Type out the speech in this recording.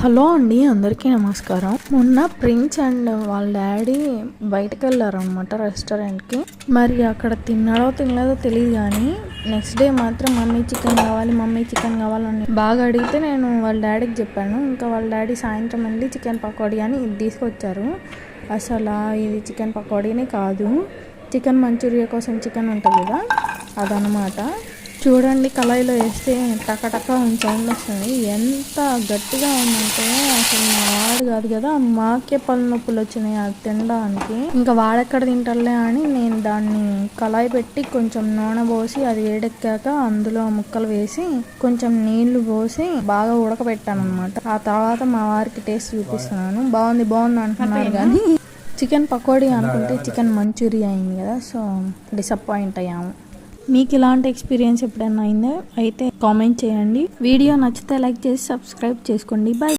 Hello అండి, అందరికీ నమస్కారం. మొన్న ప్రిన్స్ అండ్ వాళ్ళ డాడీ బయటకు వెళ్ళారనమాట రెస్టారెంట్కి. మరి అక్కడ తినలేదో తెలియదు కానీ నెక్స్ట్ డే మాత్రం మమ్మీ చికెన్ కావాలని బాగా అడిగితే నేను వాళ్ళ డాడీకి చెప్పాను. ఇంకా వాళ్ళ డాడీ సాయంత్రం వెళ్ళి చికెన్ పకోడీ అని ఇది తీసుకొచ్చారు. అసలు ఇది చికెన్ పకోడీనే కాదు, చికెన్ మంచూరియా కోసం చికెన్ ఉంటుంది కదా అదనమాట. చూడండి, కళాయిలో వేస్తే టకటక సౌండ్ వస్తుంది. ఎంత గట్టిగా ఉందంటే అసలు మా వాడు కాదు కదా, మాకే పళ్ళు నొప్పులు వచ్చినాయి అది తినడానికి. ఇంకా వాడెక్కడ తింటారులే అని నేను దాన్ని కళాయి పెట్టి కొంచెం నూనె పోసి అది వేడెక్కాక అందులో ముక్కలు వేసి కొంచెం నీళ్లు పోసి బాగా ఉడకబెట్టాను అనమాట. ఆ తర్వాత మా వారికి టేస్ట్ చూపిస్తున్నాను. బాగుంది అంటున్నారు కానీ చికెన్ పకోడీ అనుకుంటే చికెన్ మంచూరియా అయింది కదా, సో డిసప్పాయింట్ అయ్యాము. మీకు ఇలాంటి ఎక్స్పీరియన్స్ ఎప్పుడైనా అయిందో అయితే కామెంట్ చేయండి. వీడియో నచ్చితే లైక్ చేసి సబ్స్క్రైబ్ చేసుకోండి. బాయ్.